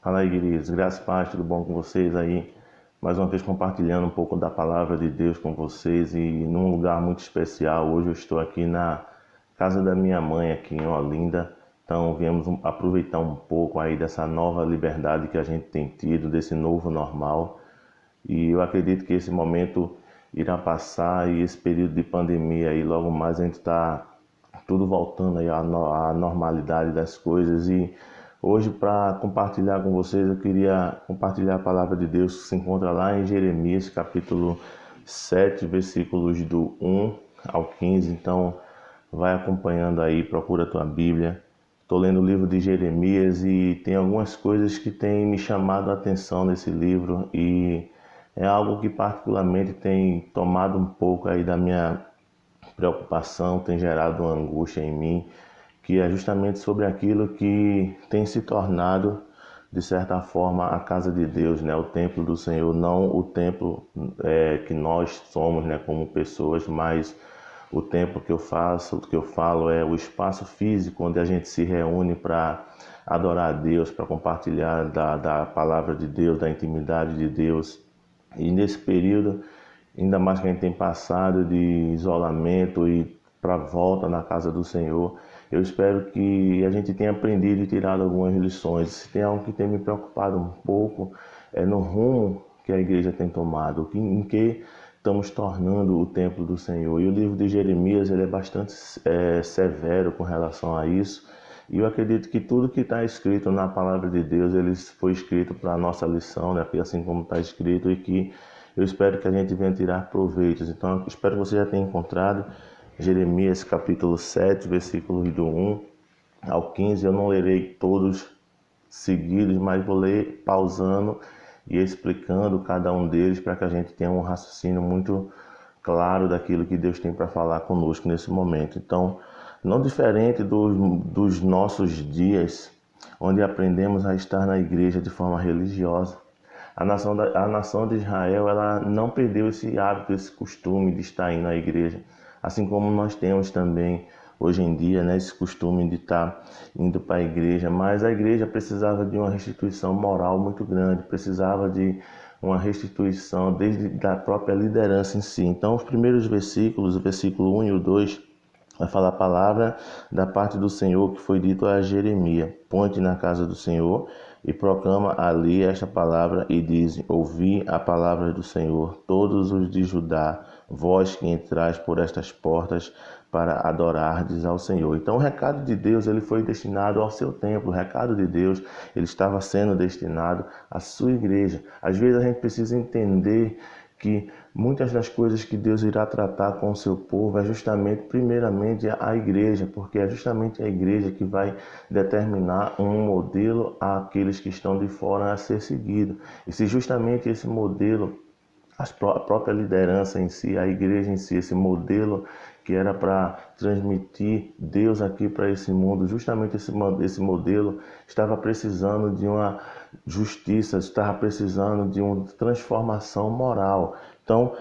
Fala aí, queridos. Graças e paz, tudo bom com vocês aí? Mais uma vez compartilhando um pouco da palavra de Deus com vocês e num lugar muito especial. Hoje eu estou aqui na casa da minha mãe, aqui em Olinda. Então viemos aproveitar um pouco aí dessa nova liberdade que a gente tem tido, desse novo normal. E eu acredito que esse momento irá passar e esse período de pandemia aí, logo mais a gente está tudo voltando aí à normalidade das coisas. E hoje, para compartilhar com vocês, eu queria compartilhar a palavra de Deus que se encontra lá em Jeremias, capítulo 7, versículos do 1 ao 15. Então, vai acompanhando aí, procura a tua Bíblia. Estou lendo o livro de Jeremias e tem algumas coisas que têm me chamado a atenção nesse livro e é algo que particularmente tem tomado um pouco aí da minha preocupação, tem gerado uma angústia em mim, que é justamente sobre aquilo que tem se tornado, de certa forma, a casa de Deus, né? O templo do Senhor, não o templo que nós somos, né, como pessoas, mas o templo que eu falo é o espaço físico onde a gente se reúne para adorar a Deus, para compartilhar da palavra de Deus, da intimidade de Deus. E nesse período, ainda mais que a gente tem passado de isolamento e para volta na casa do Senhor, eu espero que a gente tenha aprendido e tirado algumas lições. Se tem algo que tem me preocupado um pouco, é no rumo que a igreja tem tomado, em que estamos tornando o templo do Senhor. E o livro de Jeremias ele é bastante severo com relação a isso. E eu acredito que tudo que está escrito na palavra de Deus, ele foi escrito para a nossa lição, né? Assim como está escrito, e que eu espero que a gente venha tirar proveitos. Então, eu espero que você já tenha encontrado Jeremias capítulo 7, versículos do 1 ao 15. Eu não lerei todos seguidos, mas vou ler pausando e explicando cada um deles para que a gente tenha um raciocínio muito claro daquilo que Deus tem para falar conosco nesse momento. Então, não diferente dos nossos dias, onde aprendemos a estar na igreja de forma religiosa, a nação de Israel ela não perdeu esse hábito, esse costume de estar indo à igreja, assim como nós temos também hoje em dia, né, esse costume de estar indo para a igreja, mas a igreja precisava de uma restituição moral muito grande, precisava de uma restituição desde da própria liderança em si. Então, os primeiros versículos, o versículo 1 e o 2, vai falar a palavra da parte do Senhor que foi dito a Jeremias: ponte na casa do Senhor e proclama ali esta palavra e diz: ouvi a palavra do Senhor, todos os de Judá, vós que entrais por estas portas para adorardes ao Senhor. Então o recado de Deus ele foi destinado ao seu templo, o recado de Deus ele estava sendo destinado à sua igreja. Às vezes a gente precisa entender que muitas das coisas que Deus irá tratar com o seu povo é justamente, primeiramente, a igreja, porque é justamente a igreja que vai determinar um modelo àqueles que estão de fora a ser seguido. E se justamente esse modelo, a própria liderança em si, a igreja em si, esse modelo que era para transmitir Deus aqui para esse mundo, justamente esse modelo estava precisando de uma justiça, estava precisando de uma transformação moral. Então,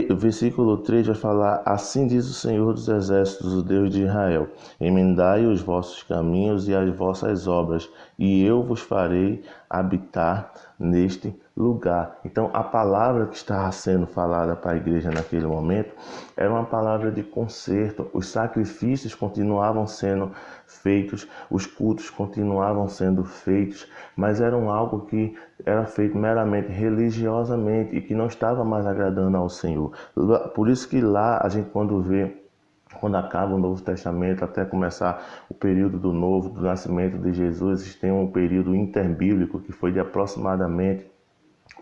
o versículo 3 vai falar: assim diz o Senhor dos Exércitos, o Deus de Israel, emendai os vossos caminhos e as vossas obras, e eu vos farei habitar neste lugar. Então, a palavra que estava sendo falada para a igreja naquele momento era uma palavra de conserto. Os sacrifícios continuavam sendo feitos, os cultos continuavam sendo feitos, mas eram algo que era feito meramente religiosamente e que não estava mais agradando ao Senhor. Por isso que lá a gente quando acaba o Novo Testamento, até começar o período do Novo, do nascimento de Jesus, tem um período interbíblico que foi de aproximadamente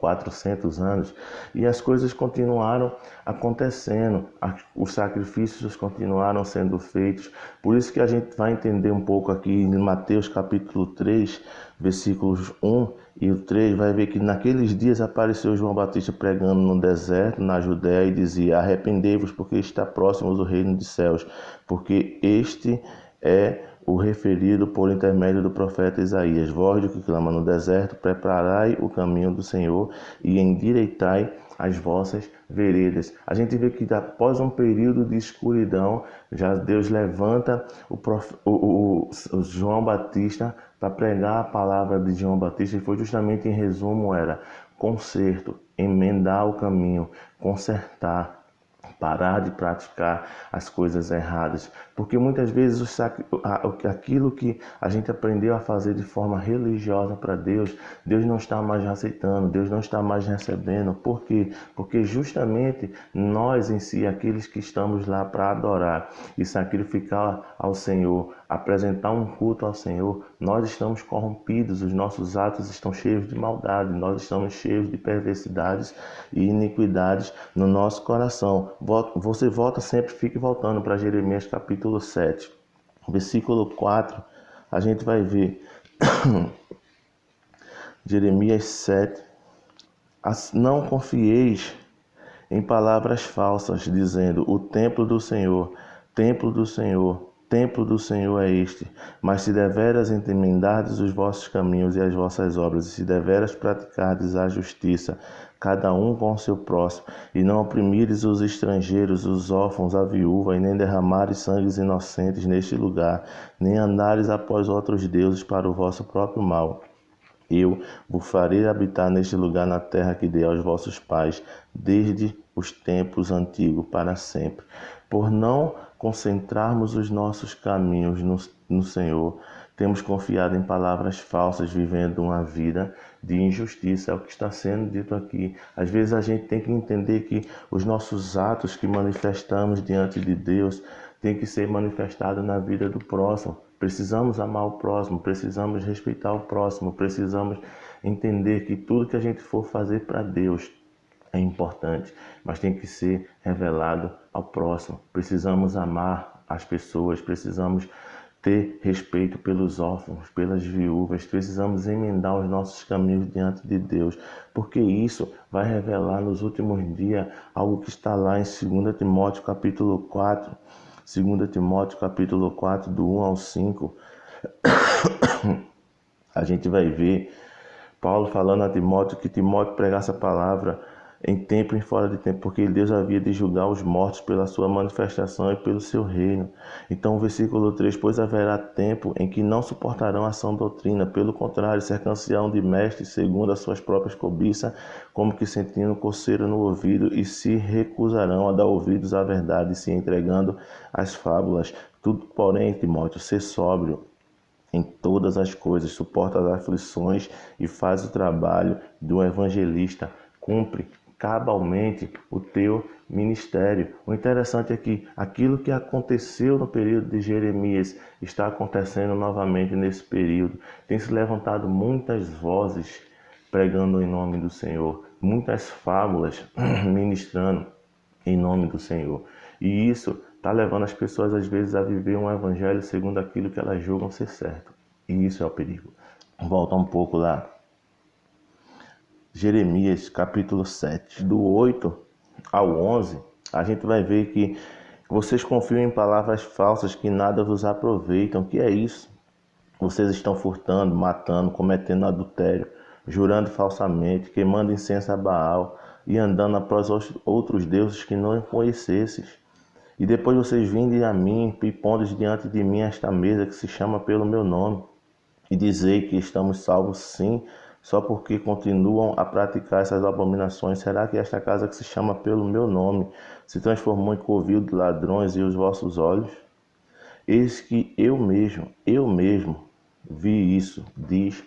400 anos, e as coisas continuaram acontecendo, os sacrifícios continuaram sendo feitos. Por isso que a gente vai entender um pouco aqui em Mateus capítulo 3, versículos 1 e o 3, vai ver que naqueles dias apareceu João Batista pregando no deserto, na Judéia, e dizia: arrependei-vos, porque está próximo do reino dos céus, porque este é o referido por intermédio do profeta Isaías: voz do que clama no deserto, preparai o caminho do Senhor e endireitai as vossas veredas. A gente vê que após um período de escuridão, já Deus levanta o João Batista para pregar a palavra de João Batista, e foi justamente, em resumo, era conserto, emendar o caminho, consertar, parar de praticar as coisas erradas, porque muitas vezes aquilo que a gente aprendeu a fazer de forma religiosa para Deus, Deus não está mais aceitando, Deus não está mais recebendo. Por quê? Porque justamente nós em si, aqueles que estamos lá para adorar e sacrificar ao Senhor, apresentar um culto ao Senhor, nós estamos corrompidos, os nossos atos estão cheios de maldade, nós estamos cheios de perversidades e iniquidades no nosso coração. Você volta sempre, fique voltando para Jeremias capítulo 7, versículo 4, a gente vai ver Jeremias 7, não confieis em palavras falsas, dizendo: o templo do Senhor, templo do Senhor, templo do Senhor é este. Mas se deveras enmendardes os vossos caminhos e as vossas obras, e se deveras praticardes a justiça, cada um com o seu próximo, e não oprimires os estrangeiros, os órfãos, a viúva, e nem derramares sangues inocentes neste lugar, nem andares após outros deuses para o vosso próprio mal, eu vos farei habitar neste lugar, na terra que dei aos vossos pais, desde os tempos antigos para sempre. Por não concentrarmos os nossos caminhos no Senhor, temos confiado em palavras falsas, vivendo uma vida de injustiça. É o que está sendo dito aqui. Às vezes a gente tem que entender que os nossos atos que manifestamos diante de Deus tem que ser manifestado na vida do próximo. Precisamos amar o próximo, precisamos respeitar o próximo, precisamos entender que tudo que a gente for fazer para Deus é importante, mas tem que ser revelado ao próximo. Precisamos amar as pessoas, precisamos ter respeito pelos órfãos, pelas viúvas, precisamos emendar os nossos caminhos diante de Deus, porque isso vai revelar nos últimos dias algo que está lá em 2 Timóteo capítulo 4, 2 Timóteo capítulo 4, do 1 ao 5, a gente vai ver Paulo falando a Timóteo que Timóteo pregasse a palavra em tempo e fora de tempo, porque Deus havia de julgar os mortos pela sua manifestação e pelo seu reino. Então o versículo 3, pois haverá tempo em que não suportarão a sã doutrina, pelo contrário, cercar-se-ão de mestres segundo as suas próprias cobiças, como que sentindo coceira no ouvido, e se recusarão a dar ouvidos à verdade, se entregando às fábulas. Tudo, porém, Timóteo, ser sóbrio em todas as coisas, suporta as aflições e faz o trabalho do evangelista, cumpre cabalmente o teu ministério. O interessante é que aquilo que aconteceu no período de Jeremias está acontecendo novamente nesse período. Tem se levantado muitas vozes pregando em nome do Senhor, muitas fábulas ministrando em nome do Senhor. E isso está levando as pessoas às vezes a viver um evangelho segundo aquilo que elas julgam ser certo. E isso é o perigo. Volta um pouco lá. Jeremias capítulo 7, do 8 ao 11, a gente vai ver que vocês confiam em palavras falsas que nada vos aproveitam. O que é isso? Vocês estão furtando, matando, cometendo adultério, jurando falsamente, queimando incenso a Baal e andando após outros deuses que não conhecesses. E depois vocês vindem a mim e pondes diante de mim esta mesa que se chama pelo meu nome, e dizei que estamos salvos sim, só porque continuam a praticar essas abominações. Será que esta casa que se chama pelo meu nome se transformou em covil de ladrões e os vossos olhos? Eis que eu mesmo vi isso, diz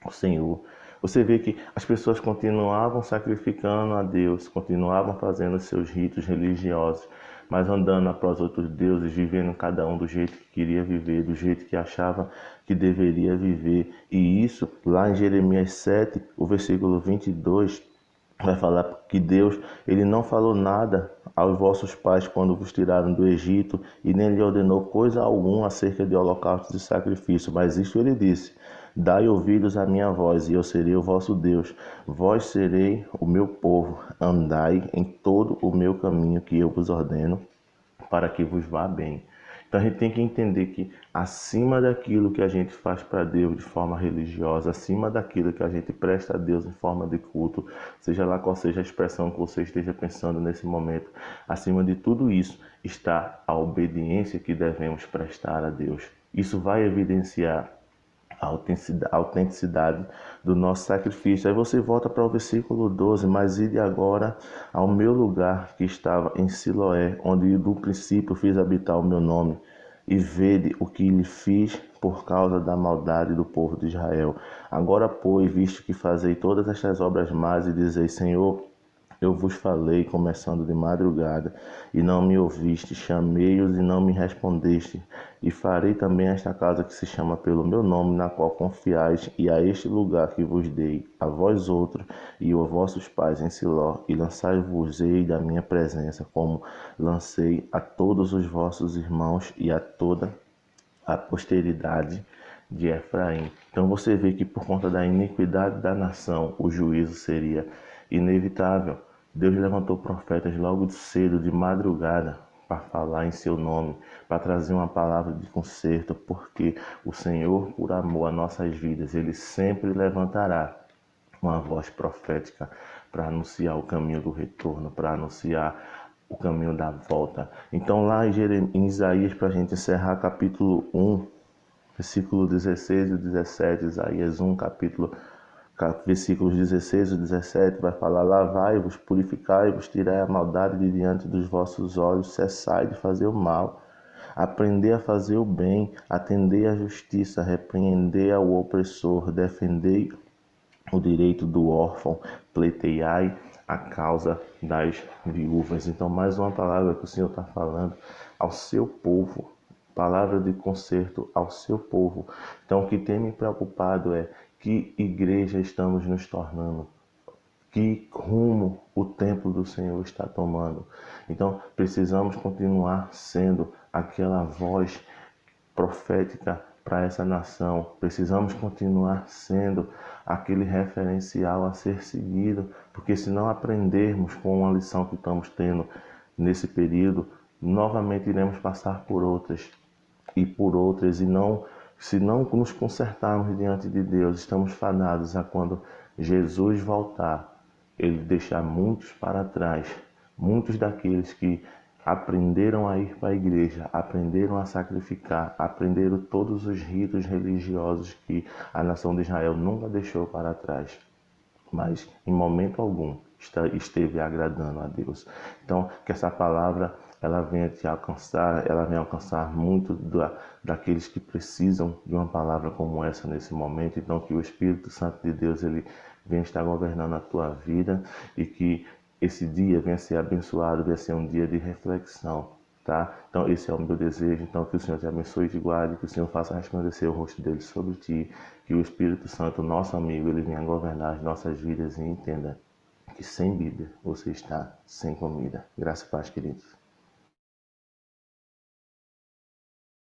o Senhor. Você vê que as pessoas continuavam sacrificando a Deus, continuavam fazendo seus ritos religiosos, mas andando após outros deuses, vivendo cada um do jeito que queria viver, do jeito que achava que deveria viver. E isso, lá em Jeremias 7, o versículo 22, vai falar que Deus, ele não falou nada aos vossos pais quando vos tiraram do Egito, e nem lhe ordenou coisa alguma acerca de holocaustos e sacrifício, mas isto ele disse: dai ouvidos à minha voz, e eu serei o vosso Deus. Vós serei o meu povo. Andai em todo o meu caminho que eu vos ordeno, para que vos vá bem. Então a gente tem que entender que acima daquilo que a gente faz para Deus de forma religiosa, acima daquilo que a gente presta a Deus em forma de culto, seja lá qual seja a expressão que você esteja pensando nesse momento, acima de tudo isso está a obediência que devemos prestar a Deus. Isso vai evidenciar a autenticidade do nosso sacrifício. Aí você volta para o versículo 12, mas ide agora ao meu lugar que estava em Siloé, onde do princípio fiz habitar o meu nome, e vede o que lhe fiz por causa da maldade do povo de Israel. Agora, pois, visto que fazei todas estas obras más, e dizei, Senhor, eu vos falei, começando de madrugada, e não me ouviste, chamei-os e não me respondeste. E farei também esta casa que se chama pelo meu nome, na qual confiais, e a este lugar que vos dei, a vós outros, e aos vossos pais em Siló, e lançai-vos-ei da minha presença, como lancei a todos os vossos irmãos e a toda a posteridade de Efraim. Então você vê que por conta da iniquidade da nação, o juízo seria inevitável. Deus levantou profetas logo de cedo, de madrugada, para falar em seu nome, para trazer uma palavra de conserto, porque o Senhor, por amor a nossas vidas, Ele sempre levantará uma voz profética para anunciar o caminho do retorno, para anunciar o caminho da volta. Então lá em Isaías, para a gente encerrar capítulo 1, versículo 16 e 17, Isaías 1, versículos 16 e 17, vai falar, lavai-vos, purificai-vos, tirai a maldade de diante dos vossos olhos, cessai de fazer o mal, aprendei a fazer o bem, atendei à justiça, repreendei ao opressor, defendei o direito do órfão, pleiteiai a causa das viúvas. Então, mais uma palavra que o Senhor está falando ao seu povo, palavra de conserto ao seu povo. Então, o que tem me preocupado é que igreja estamos nos tornando, que rumo o templo do Senhor está tomando. Então, precisamos continuar sendo aquela voz profética para essa nação. Precisamos continuar sendo aquele referencial a ser seguido, porque se não aprendermos com uma lição que estamos tendo nesse período, novamente iremos passar por outras e por outras, e não, se não nos consertarmos diante de Deus, estamos fadados a quando Jesus voltar, Ele deixar muitos para trás, muitos daqueles que aprenderam a ir para a igreja, aprenderam a sacrificar, aprenderam todos os ritos religiosos que a nação de Israel nunca deixou para trás, mas em momento algum esteve agradando a Deus. Então, que essa palavra ela venha te alcançar, ela venha alcançar muito daqueles que precisam de uma palavra como essa nesse momento. Então, que o Espírito Santo de Deus ele venha estar governando a tua vida e que esse dia venha ser abençoado, venha ser um dia de reflexão, tá? Então esse é o meu desejo, então que o Senhor te abençoe e te guarde, que o Senhor faça resplandecer o rosto dele sobre ti, que o Espírito Santo, nosso amigo, ele venha governar as nossas vidas e entenda que sem Bíblia você está sem comida. Graça e paz, queridos.